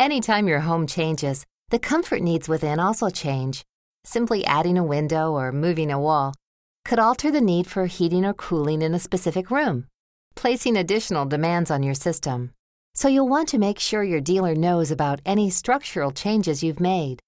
Anytime your home changes, the comfort needs within also change. Simply adding a window or moving a wall could alter the need for heating or cooling in a specific room, placing additional demands on your system. So you'll want to make sure your dealer knows about any structural changes you've made.